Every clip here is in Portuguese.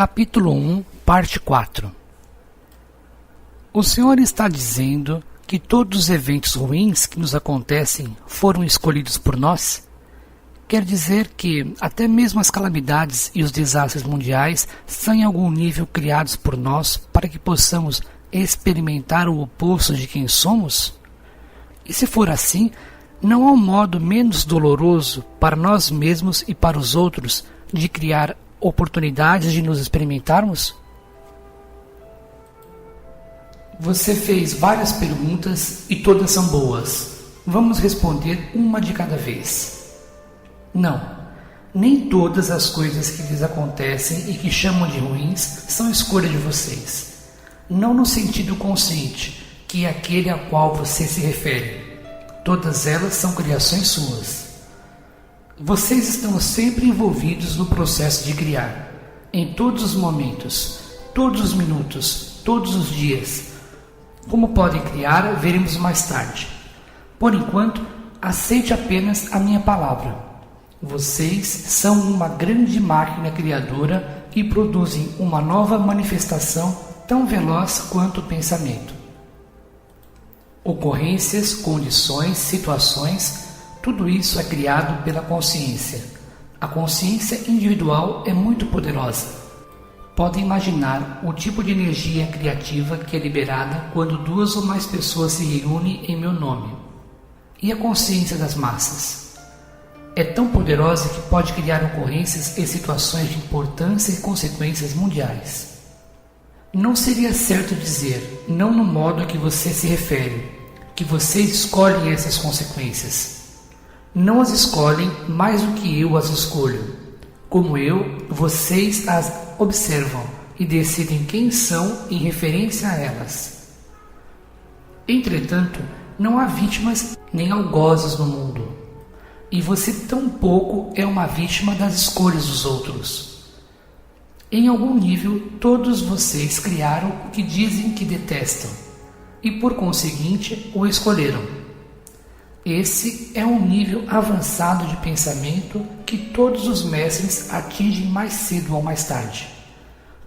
Capítulo 1, Parte 4. O Senhor está dizendo que todos os eventos ruins que nos acontecem foram escolhidos por nós? Quer dizer que até mesmo as calamidades e os desastres mundiais são em algum nível criados por nós para que possamos experimentar o oposto de quem somos? E se for assim, não há um modo menos doloroso para nós mesmos e para os outros de criar oportunidades de nos experimentarmos? Você fez várias perguntas e todas são boas. Vamos responder uma de cada vez. Não, nem todas as coisas que lhes acontecem e que chamam de ruins são escolha de vocês. Não no sentido consciente, que é aquele a qual você se refere. Todas elas são criações suas. Vocês estão sempre envolvidos no processo de criar, em todos os momentos, todos os minutos, todos os dias. Como podem criar, veremos mais tarde. Por enquanto, aceite apenas a minha palavra. Vocês são uma grande máquina criadora e produzem uma nova manifestação tão veloz quanto o pensamento. Ocorrências, condições, situações, tudo isso é criado pela consciência. A consciência individual é muito poderosa. Podem imaginar o tipo de energia criativa que é liberada quando duas ou mais pessoas se reúnem em meu nome. E a consciência das massas? É tão poderosa que pode criar ocorrências e situações de importância e consequências mundiais. Não seria certo dizer, não no modo a que você se refere, que vocês escolhem essas consequências. Não as escolhem mais do que eu as escolho. Como eu, vocês as observam e decidem quem são em referência a elas. Entretanto, não há vítimas nem algozes no mundo. E você tampouco é uma vítima das escolhas dos outros. Em algum nível, todos vocês criaram o que dizem que detestam, e por conseguinte o escolheram. Esse é um nível avançado de pensamento que todos os mestres atingem mais cedo ou mais tarde,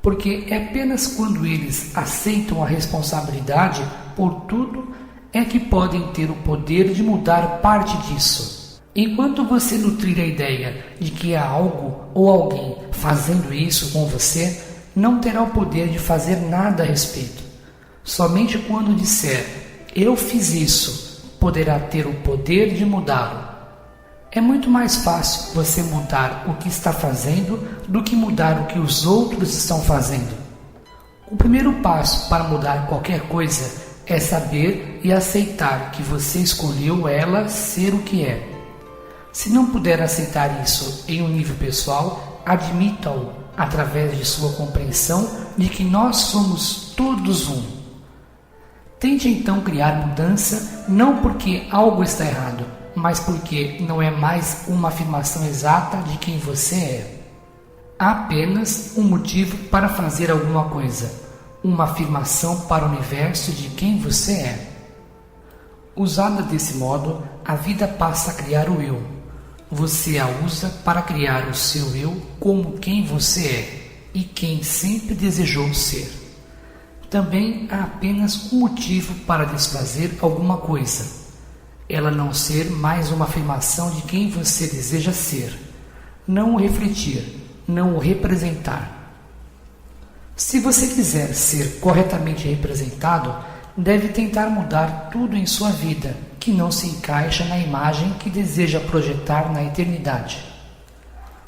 porque é apenas quando eles aceitam a responsabilidade por tudo é que podem ter o poder de mudar parte disso. Enquanto você nutrir a ideia de que há algo ou alguém fazendo isso com você, não terá o poder de fazer nada a respeito. Somente quando disser, eu fiz isso, poderá ter o poder de mudá-lo. É muito mais fácil você mudar o que está fazendo do que mudar o que os outros estão fazendo. O primeiro passo para mudar qualquer coisa é saber e aceitar que você escolheu ela ser o que é. Se não puder aceitar isso em um nível pessoal, admita-o através de sua compreensão de que nós somos todos um. Tente então criar mudança, não porque algo está errado, mas porque não é mais uma afirmação exata de quem você é. Há apenas um motivo para fazer alguma coisa, uma afirmação para o universo de quem você é. Usada desse modo, a vida passa a criar o eu. Você a usa para criar o seu eu como quem você é e quem sempre desejou ser. Também há apenas um motivo para desfazer alguma coisa, ela não ser mais uma afirmação de quem você deseja ser, não o refletir, não o representar. Se você quiser ser corretamente representado, deve tentar mudar tudo em sua vida que não se encaixa na imagem que deseja projetar na eternidade.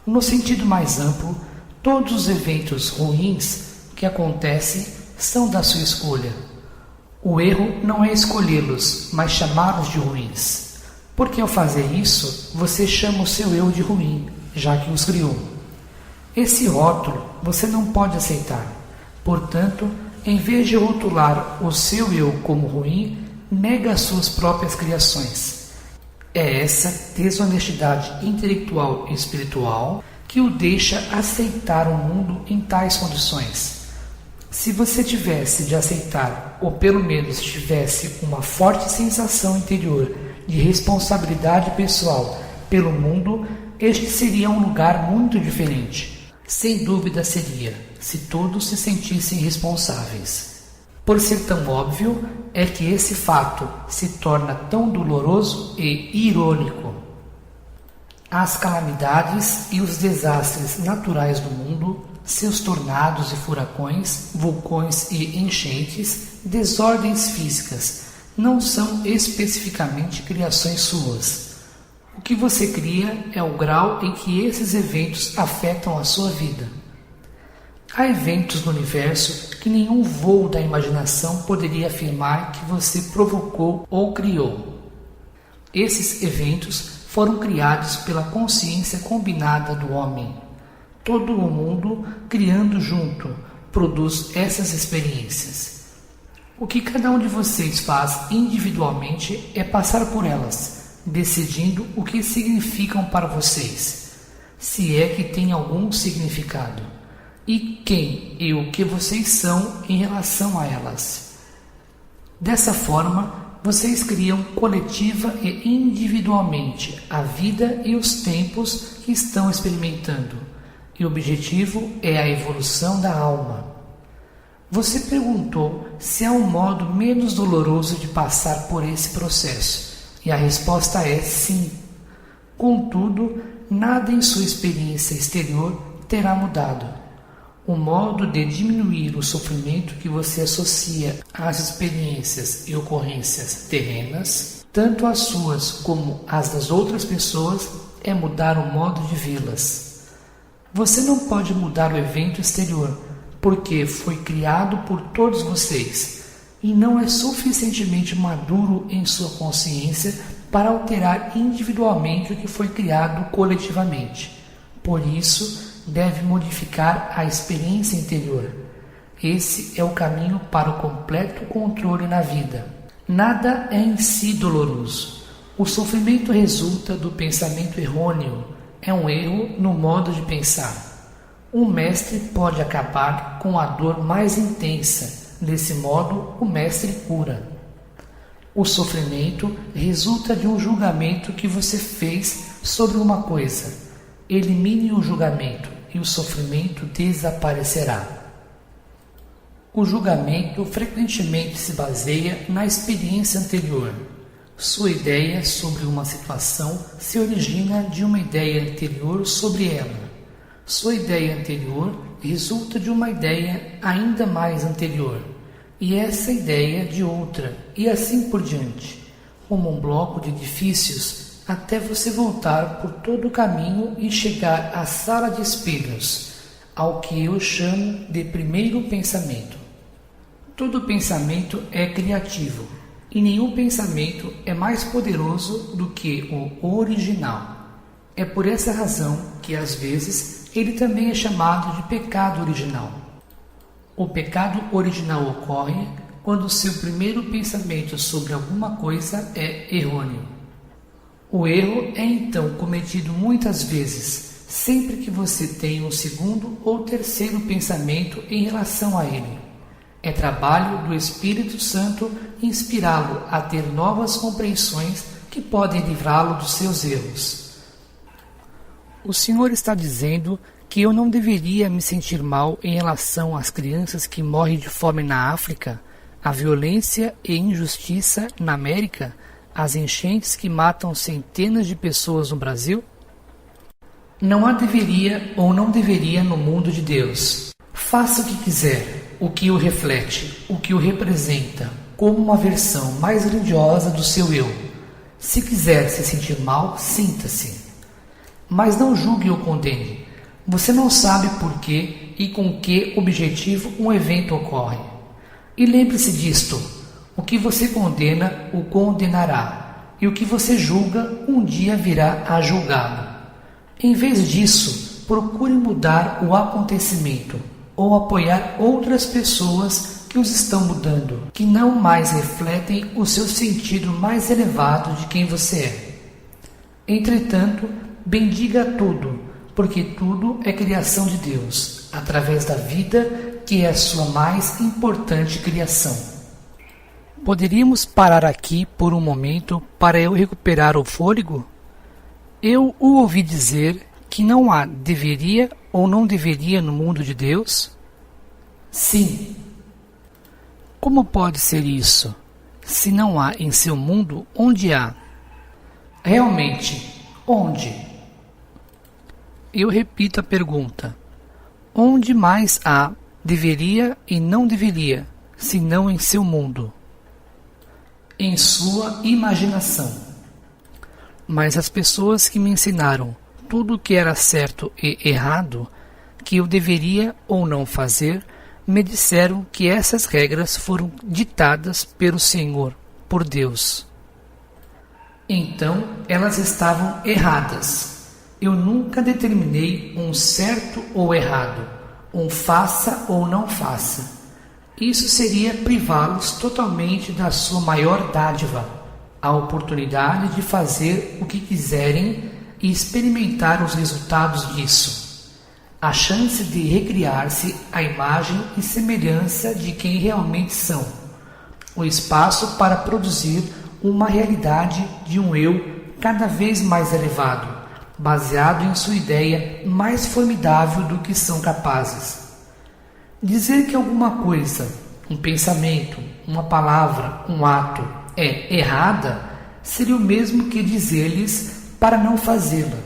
No sentido mais amplo, todos os eventos ruins que acontecem são da sua escolha. O erro não é escolhê-los, mas chamá-los de ruins. Porque ao fazer isso, você chama o seu eu de ruim, já que os criou. Esse rótulo você não pode aceitar. Portanto, em vez de rotular o seu eu como ruim, nega as suas próprias criações. É essa desonestidade intelectual e espiritual que o deixa aceitar o mundo em tais condições. Se você tivesse de aceitar, ou pelo menos tivesse uma forte sensação interior de responsabilidade pessoal pelo mundo, este seria um lugar muito diferente. Sem dúvida seria, se todos se sentissem responsáveis. Por ser tão óbvio, é que esse fato se torna tão doloroso e irônico. As calamidades e os desastres naturais do mundo, seus tornados e furacões, vulcões e enchentes, desordens físicas, não são especificamente criações suas. O que você cria é o grau em que esses eventos afetam a sua vida. Há eventos no universo que nenhum voo da imaginação poderia afirmar que você provocou ou criou. Esses eventos foram criados pela consciência combinada do homem. Todo o mundo, criando junto, produz essas experiências. O que cada um de vocês faz individualmente é passar por elas, decidindo o que significam para vocês, se é que tem algum significado, e quem e o que vocês são em relação a elas. Dessa forma, vocês criam coletiva e individualmente a vida e os tempos que estão experimentando, e o objetivo é a evolução da alma. Você perguntou se há um modo menos doloroso de passar por esse processo, e a resposta é sim. Contudo, nada em sua experiência exterior terá mudado. O modo de diminuir o sofrimento que você associa às experiências e ocorrências terrenas, tanto as suas como as das outras pessoas, é mudar o modo de vê-las. Você não pode mudar o evento exterior, porque foi criado por todos vocês, e não é suficientemente maduro em sua consciência para alterar individualmente o que foi criado coletivamente. Por isso, deve modificar a experiência interior. Esse é o caminho para o completo controle na vida. Nada é em si doloroso. O sofrimento resulta do pensamento errôneo. É um erro no modo de pensar. Um mestre pode acabar com a dor mais intensa. Desse modo, o mestre cura. O sofrimento resulta de um julgamento que você fez sobre uma coisa. Elimine o julgamento e o sofrimento desaparecerá. O julgamento frequentemente se baseia na experiência anterior. Sua ideia sobre uma situação se origina de uma ideia anterior sobre ela. Sua ideia anterior resulta de uma ideia ainda mais anterior, e essa ideia de outra, e assim por diante, como um bloco de edifícios, até você voltar por todo o caminho e chegar à sala de espelhos, ao que eu chamo de primeiro pensamento. Todo pensamento é criativo, e nenhum pensamento é mais poderoso do que o original. É por essa razão que, às vezes, ele também é chamado de pecado original. O pecado original ocorre quando seu primeiro pensamento sobre alguma coisa é errôneo. O erro é então cometido muitas vezes, sempre que você tem um segundo ou terceiro pensamento em relação a ele. É trabalho do Espírito Santo inspirá-lo a ter novas compreensões que podem livrá-lo dos seus erros. O Senhor está dizendo que eu não deveria me sentir mal em relação às crianças que morrem de fome na África, à violência e injustiça na América, as enchentes que matam centenas de pessoas no Brasil? Não há deveria ou não deveria no mundo de Deus. Faça o que quiser, o que o reflete, o que o representa, como uma versão mais grandiosa do seu eu. Se quiser se sentir mal, sinta-se. Mas não julgue ou condene. Você não sabe por que e com que objetivo um evento ocorre. E lembre-se disto: o que você condena, o condenará, e o que você julga, um dia virá a julgá-lo. Em vez disso, procure mudar o acontecimento ou apoiar outras pessoas que os estão mudando, que não mais refletem o seu sentido mais elevado de quem você é. Entretanto, bendiga tudo, porque tudo é criação de Deus, através da vida, que é a sua mais importante criação. Poderíamos parar aqui por um momento para eu recuperar o fôlego? Eu o ouvi dizer que não há deveria ou não deveria no mundo de Deus? Sim. Como pode ser isso, se não há em seu mundo onde há? Realmente, onde? Eu repito a pergunta. Onde mais há deveria e não deveria, se não em seu mundo? Em sua imaginação. Mas as pessoas que me ensinaram tudo o que era certo e errado, que eu deveria ou não fazer, me disseram que essas regras foram ditadas pelo Senhor, por Deus. Então elas estavam erradas. Eu nunca determinei um certo ou errado, um faça ou não faça. Isso seria privá-los totalmente da sua maior dádiva, a oportunidade de fazer o que quiserem e experimentar os resultados disso. A chance de recriar-se à imagem e semelhança de quem realmente são. O espaço para produzir uma realidade de um eu cada vez mais elevado, baseado em sua ideia mais formidável do que são capazes. Dizer que alguma coisa, um pensamento, uma palavra, um ato é errada seria o mesmo que dizer-lhes para não fazê-la.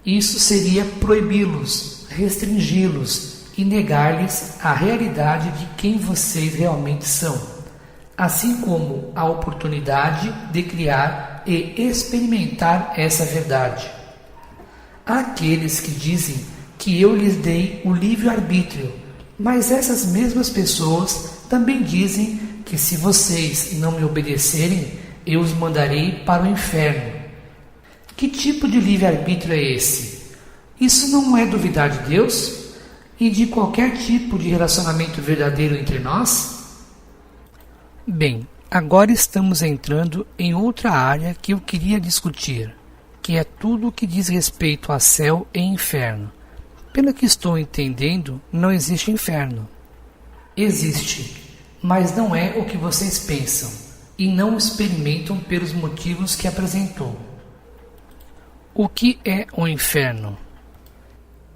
Isso seria proibi-los, restringi-los e negar-lhes a realidade de quem vocês realmente são, assim como a oportunidade de criar e experimentar essa verdade. Há aqueles que dizem que eu lhes dei o livre-arbítrio, mas essas mesmas pessoas também dizem que se vocês não me obedecerem, eu os mandarei para o inferno. Que tipo de livre-arbítrio é esse? Isso não é duvidar de Deus e de qualquer tipo de relacionamento verdadeiro entre nós? Bem, agora estamos entrando em outra área que eu queria discutir, que é tudo o que diz respeito a céu e inferno. Pelo que estou entendendo, não existe inferno. Existe, mas não é o que vocês pensam e não experimentam pelos motivos que apresentou. O que é o inferno?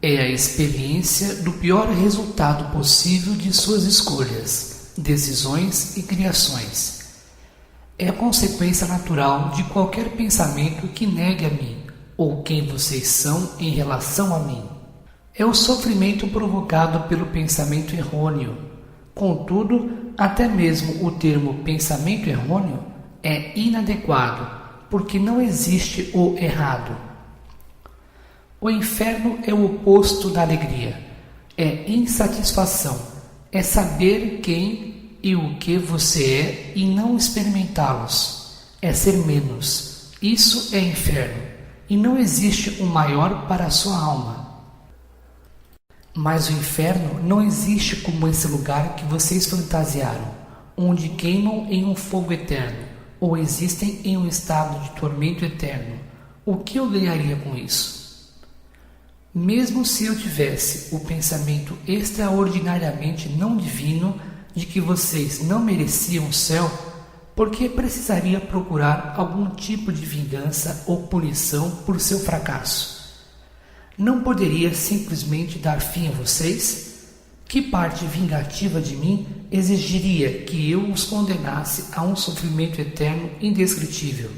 É a experiência do pior resultado possível de suas escolhas, decisões e criações. É a consequência natural de qualquer pensamento que negue a mim, ou quem vocês são em relação a mim. É o sofrimento provocado pelo pensamento errôneo. Contudo, até mesmo o termo pensamento errôneo é inadequado, porque não existe o errado. O inferno é o oposto da alegria, é insatisfação, é saber quem e o que você é e não experimentá-los, é ser menos. Isso é inferno, e não existe um maior para a sua alma. Mas o inferno não existe como esse lugar que vocês fantasiaram, onde queimam em um fogo eterno, ou existem em um estado de tormento eterno. O que eu ganharia com isso? Mesmo se eu tivesse o pensamento extraordinariamente não divino de que vocês não mereciam o céu, por que precisaria procurar algum tipo de vingança ou punição por seu fracasso? Não poderia simplesmente dar fim a vocês? Que parte vingativa de mim exigiria que eu os condenasse a um sofrimento eterno indescritível?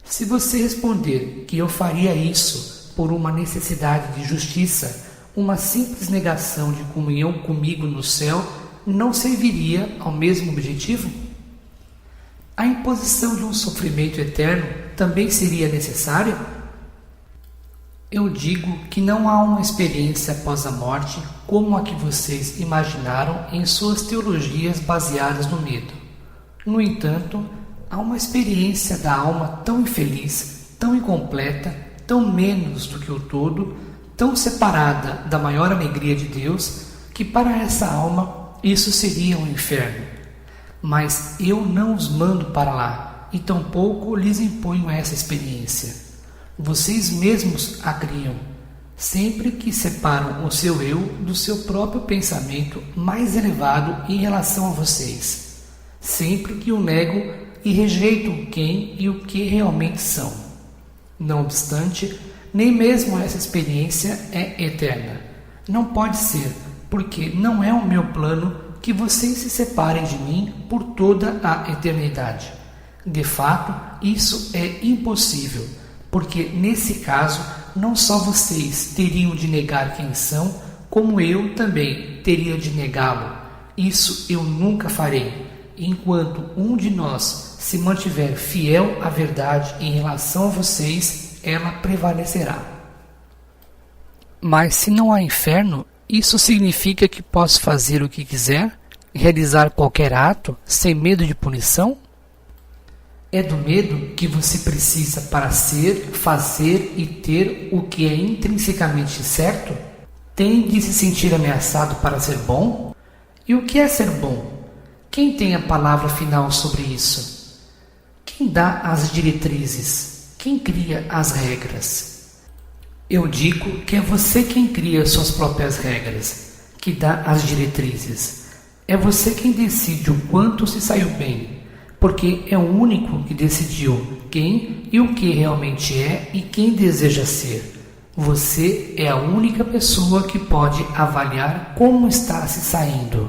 Se você responder que eu faria isso por uma necessidade de justiça, uma simples negação de comunhão comigo no céu não serviria ao mesmo objetivo? A imposição de um sofrimento eterno também seria necessária? Eu digo que não há uma experiência após a morte como a que vocês imaginaram em suas teologias baseadas no medo. No entanto, há uma experiência da alma tão infeliz, tão incompleta, tão menos do que o todo, tão separada da maior alegria de Deus, que para essa alma isso seria um inferno. Mas eu não os mando para lá, e tampouco lhes imponho essa experiência. Vocês mesmos a criam, sempre que separam o seu eu do seu próprio pensamento mais elevado em relação a vocês, sempre que o negam e rejeitam quem e o que realmente são. Não obstante, nem mesmo essa experiência é eterna. Não pode ser, porque não é o meu plano que vocês se separem de mim por toda a eternidade. De fato, isso é impossível, porque nesse caso, não só vocês teriam de negar quem são, como eu também teria de negá-lo. Isso eu nunca farei. Enquanto um de nós se mantiver fiel à verdade em relação a vocês, ela prevalecerá. Mas se não há inferno, isso significa que posso fazer o que quiser? Realizar qualquer ato sem medo de punição? É do medo que você precisa para ser, fazer e ter o que é intrinsecamente certo? Tem de se sentir ameaçado para ser bom? E o que é ser bom? Quem tem a palavra final sobre isso? Quem dá as diretrizes? Quem cria as regras? Eu digo que é você quem cria suas próprias regras, que dá as diretrizes. É você quem decide o quanto se saiu bem, porque é o único que decidiu quem e o que realmente é e quem deseja ser. Você é a única pessoa que pode avaliar como está se saindo.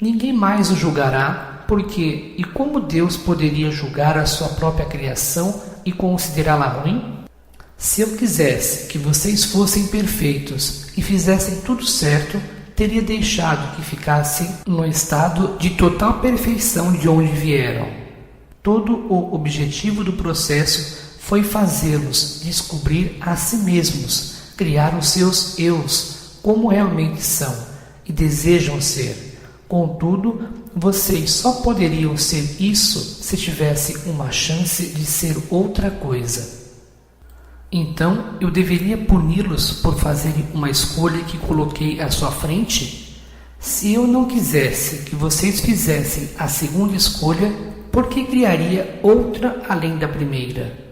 Ninguém mais o julgará, porque e como Deus poderia julgar a sua própria criação e considerá-la ruim? Se eu quisesse que vocês fossem perfeitos e fizessem tudo certo, teria deixado que ficassem no estado de total perfeição de onde vieram. Todo o objetivo do processo foi fazê-los descobrir a si mesmos, criar os seus eus, como realmente são e desejam ser. Contudo, vocês só poderiam ser isso se tivessem uma chance de ser outra coisa. Então, eu deveria puni-los por fazerem uma escolha que coloquei à sua frente? Se eu não quisesse que vocês fizessem a segunda escolha, por que criaria outra além da primeira?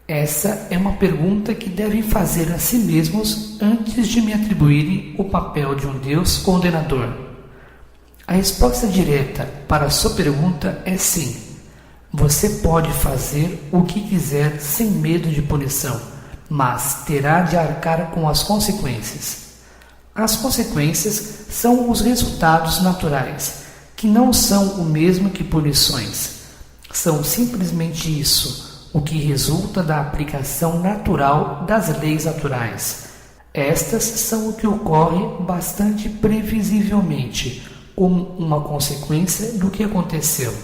Essa é uma pergunta que devem fazer a si mesmos antes de me atribuírem o papel de um Deus condenador. A resposta direta para a sua pergunta é sim. Você pode fazer o que quiser sem medo de punição, mas terá de arcar com as consequências. As consequências são os resultados naturais, que não são o mesmo que punições. São simplesmente isso, o que resulta da aplicação natural das leis naturais. Estas são o que ocorre bastante previsivelmente, como uma consequência do que aconteceu.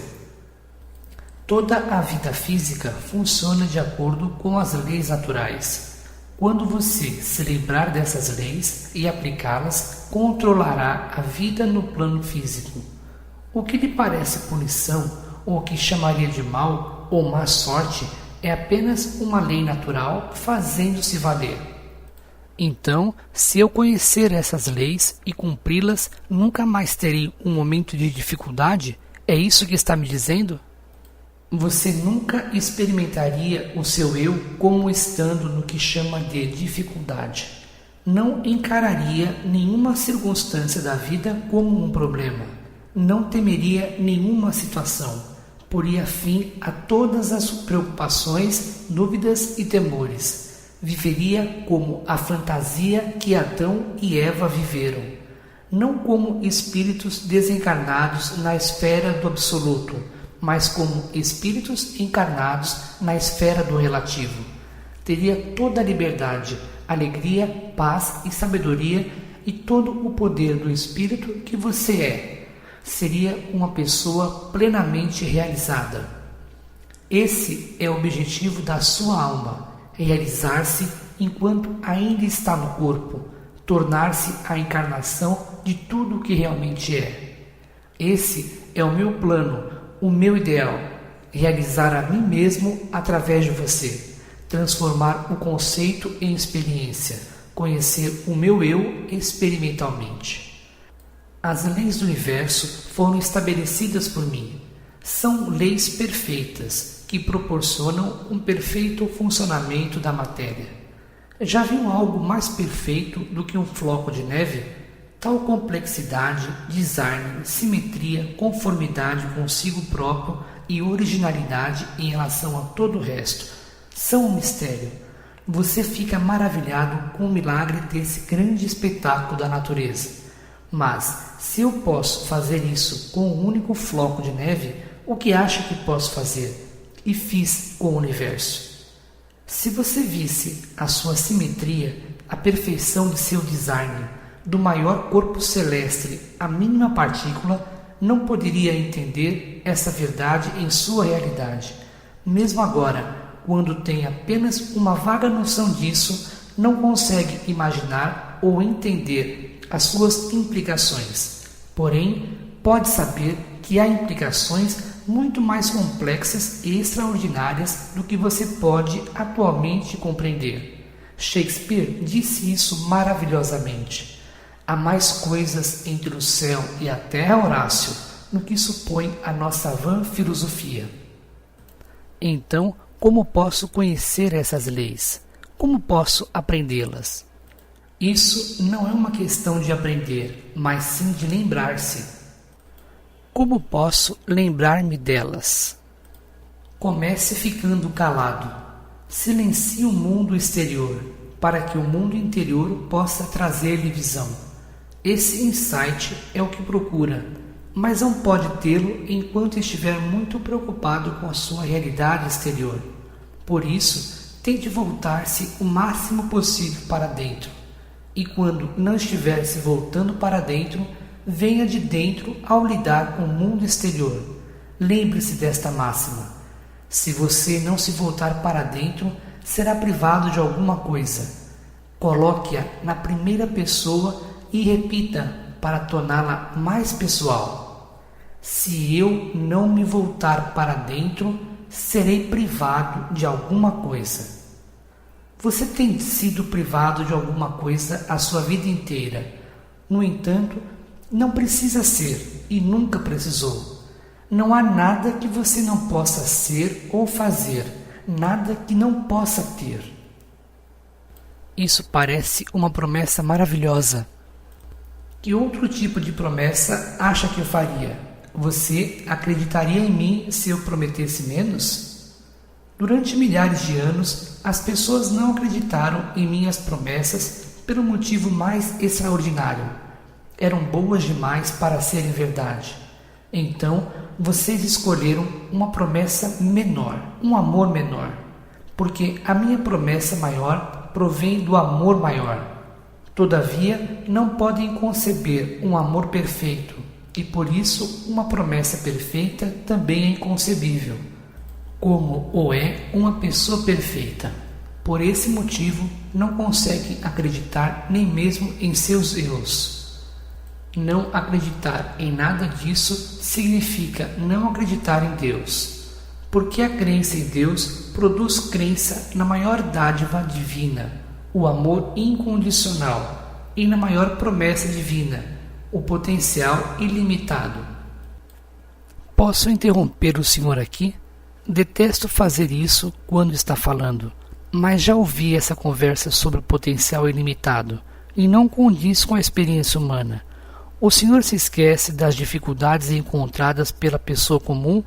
Toda a vida física funciona de acordo com as leis naturais. Quando você se lembrar dessas leis e aplicá-las, controlará a vida no plano físico. O que lhe parece punição, ou que chamaria de mal ou má sorte, é apenas uma lei natural fazendo-se valer. Então, se eu conhecer essas leis e cumpri-las, nunca mais terei um momento de dificuldade? É isso que está me dizendo? Você nunca experimentaria o seu eu como estando no que chama de dificuldade. Não encararia nenhuma circunstância da vida como um problema. Não temeria nenhuma situação. Poria fim a todas as preocupações, dúvidas e temores. Viveria como a fantasia que Adão e Eva viveram, não como espíritos desencarnados na esfera do absoluto, mas como espíritos encarnados na esfera do relativo. Teria toda a liberdade, alegria, paz e sabedoria e todo o poder do espírito que você é. Seria uma pessoa plenamente realizada. Esse é o objetivo da sua alma. Realizar-se enquanto ainda está no corpo, tornar-se a encarnação de tudo o que realmente é. Esse é o meu plano, o meu ideal, realizar a mim mesmo através de você, transformar o conceito em experiência, conhecer o meu eu experimentalmente. As leis do universo foram estabelecidas por mim. São leis perfeitas, que proporcionam um perfeito funcionamento da matéria. Já viu algo mais perfeito do que um floco de neve? Tal complexidade, desarme, simetria, conformidade consigo próprio e originalidade em relação a todo o resto são um mistério. Você fica maravilhado com o milagre desse grande espetáculo da natureza. Mas, se eu posso fazer isso com um único floco de neve, o que acha que posso fazer? E fiz com o universo. Se você visse a sua simetria, a perfeição de seu design, do maior corpo celeste à mínima partícula, não poderia entender essa verdade em sua realidade. Mesmo agora, quando tem apenas uma vaga noção disso, não consegue imaginar ou entender as suas implicações. Porém, pode saber que há implicações muito mais complexas e extraordinárias do que você pode atualmente compreender. Shakespeare disse isso maravilhosamente. Há mais coisas entre o céu e a terra, Horácio, do que supõe a nossa vã filosofia. Então, como posso conhecer essas leis? Como posso aprendê-las? Isso não é uma questão de aprender, mas sim de lembrar-se. Como posso lembrar-me delas? Comece ficando calado. Silencie o mundo exterior, para que o mundo interior possa trazer-lhe visão. Esse insight é o que procura, mas não pode tê-lo enquanto estiver muito preocupado com a sua realidade exterior. Por isso, tente voltar-se o máximo possível para dentro. E quando não estiver se voltando para dentro, venha de dentro ao lidar com o mundo exterior. Lembre-se desta máxima. Se você não se voltar para dentro, será privado de alguma coisa. Coloque-a na primeira pessoa e repita para torná-la mais pessoal. Se eu não me voltar para dentro, serei privado de alguma coisa. Você tem sido privado de alguma coisa a sua vida inteira. No entanto, não precisa ser e nunca precisou. Não há nada que você não possa ser ou fazer, nada que não possa ter. Isso parece uma promessa maravilhosa. Que outro tipo de promessa acha que eu faria? Você acreditaria em mim se eu prometesse menos? Durante milhares de anos, as pessoas não acreditaram em minhas promessas pelo motivo mais extraordinário. Eram boas demais para serem verdade. Então, vocês escolheram uma promessa menor, um amor menor, porque a minha promessa maior provém do amor maior. Todavia, não podem conceber um amor perfeito, e por isso uma promessa perfeita também é inconcebível, como o é uma pessoa perfeita. Por esse motivo, não conseguem acreditar nem mesmo em seus erros. Não acreditar em nada disso significa não acreditar em Deus, porque a crença em Deus produz crença na maior dádiva divina, o amor incondicional, e na maior promessa divina, o potencial ilimitado. Posso interromper o senhor aqui? Detesto fazer isso quando está falando, mas já ouvi essa conversa sobre o potencial ilimitado e não condiz com a experiência humana. O senhor se esquece das dificuldades encontradas pela pessoa comum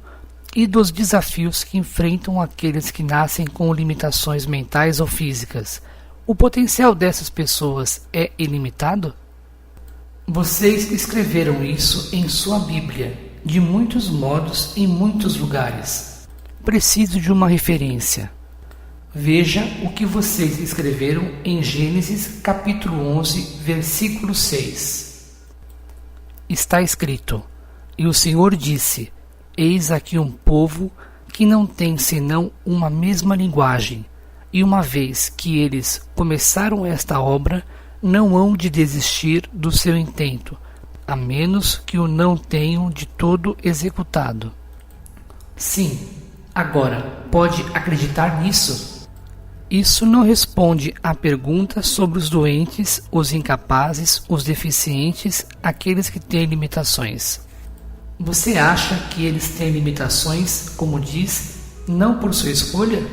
e dos desafios que enfrentam aqueles que nascem com limitações mentais ou físicas. O potencial dessas pessoas é ilimitado? Vocês escreveram isso em sua Bíblia, de muitos modos, em muitos lugares. Preciso de uma referência. Veja o que vocês escreveram em Gênesis capítulo 11, versículo 6. Está escrito: E o Senhor disse: Eis aqui um povo que não tem senão uma mesma linguagem, e uma vez que eles começaram esta obra, não hão de desistir do seu intento, a menos que o não tenham de todo executado. Sim, agora, pode acreditar nisso? Isso não responde à pergunta sobre os doentes, os incapazes, os deficientes, aqueles que têm limitações. Você acha que eles têm limitações, como diz, não por sua escolha?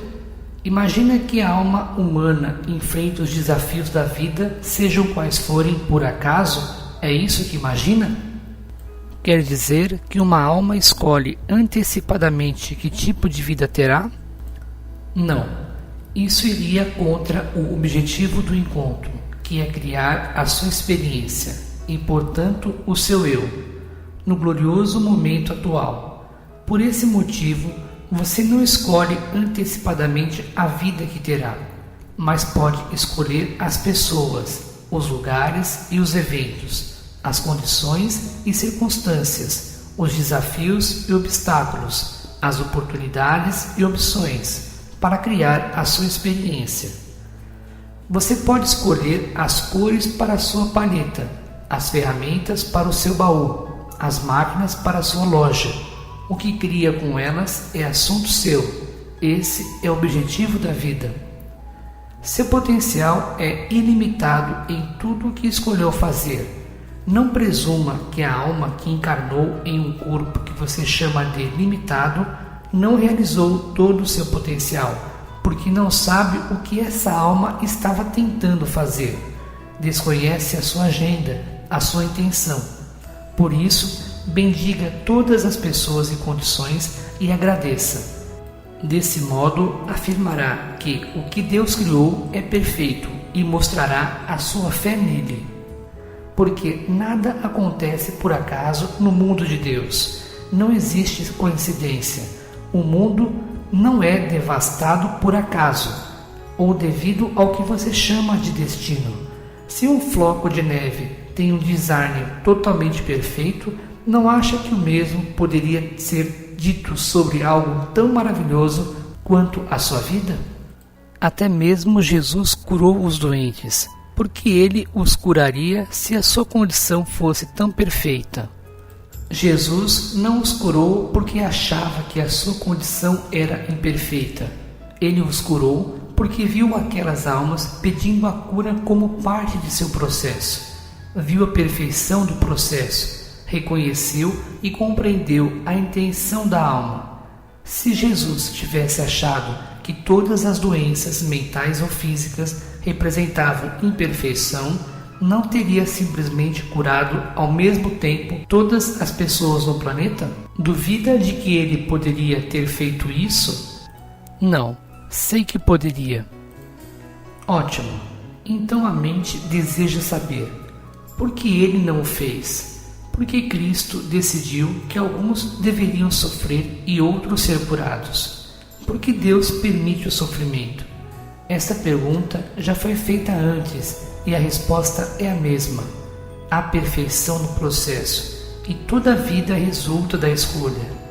Imagina que a alma humana enfrenta os desafios da vida, sejam quais forem, por acaso? É isso que imagina? Quer dizer que uma alma escolhe antecipadamente que tipo de vida terá? Não. Isso iria contra o objetivo do encontro, que é criar a sua experiência e, portanto, o seu eu, no glorioso momento atual. Por esse motivo, você não escolhe antecipadamente a vida que terá, mas pode escolher as pessoas, os lugares e os eventos, as condições e circunstâncias, os desafios e obstáculos, as oportunidades e opções, para criar a sua experiência. Você pode escolher as cores para a sua palheta, as ferramentas para o seu baú, as máquinas para a sua loja. O que cria com elas é assunto seu. Esse é o objetivo da vida. Seu potencial é ilimitado em tudo o que escolheu fazer. Não presuma que a alma que encarnou em um corpo que você chama de limitado não realizou todo o seu potencial, porque não sabe o que essa alma estava tentando fazer. Desconhece a sua agenda, a sua intenção. Por isso, bendiga todas as pessoas e condições e agradeça. Desse modo, afirmará que o que Deus criou é perfeito e mostrará a sua fé nele. Porque nada acontece por acaso no mundo de Deus. Não existe coincidência. O mundo não é devastado por acaso, ou devido ao que você chama de destino. Se um floco de neve tem um design totalmente perfeito, não acha que o mesmo poderia ser dito sobre algo tão maravilhoso quanto a sua vida? Até mesmo Jesus curou os doentes, porque ele os curaria se a sua condição fosse tão perfeita. Jesus não os curou porque achava que a sua condição era imperfeita. Ele os curou porque viu aquelas almas pedindo a cura como parte de seu processo. Viu a perfeição do processo, reconheceu e compreendeu a intenção da alma. Se Jesus tivesse achado que todas as doenças mentais ou físicas representavam imperfeição, não teria simplesmente curado ao mesmo tempo todas as pessoas no planeta? Duvida de que ele poderia ter feito isso? Não, sei que poderia. Ótimo, então a mente deseja saber por que ele não o fez. Por que Cristo decidiu que alguns deveriam sofrer e outros ser curados? Por que Deus permite o sofrimento? Essa pergunta já foi feita antes e a resposta é a mesma. Há perfeição no processo e toda a vida resulta da escolha.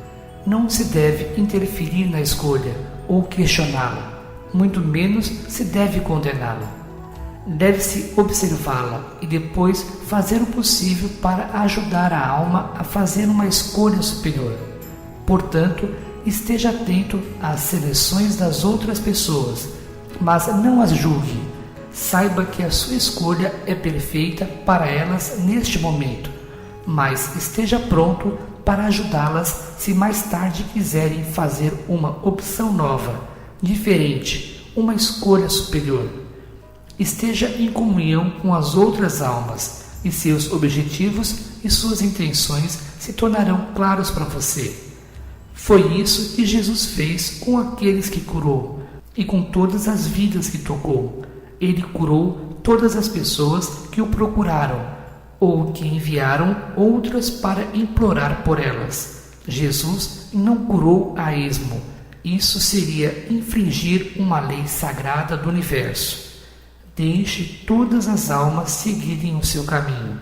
Não se deve interferir na escolha ou questioná-la, muito menos se deve condená-la. Deve-se observá-la e depois fazer o possível para ajudar a alma a fazer uma escolha superior. Portanto, esteja atento às seleções das outras pessoas, mas não as julgue. Saiba que a sua escolha é perfeita para elas neste momento, mas esteja pronto para ajudá-las se mais tarde quiserem fazer uma opção nova, diferente, uma escolha superior. Esteja em comunhão com as outras almas e seus objetivos e suas intenções se tornarão claros para você. Foi isso que Jesus fez com aqueles que curou e com todas as vidas que tocou. Ele curou todas as pessoas que o procuraram ou que enviaram outras para implorar por elas. Jesus não curou a esmo. Isso seria infringir uma lei sagrada do universo. Deixe todas as almas seguirem o seu caminho.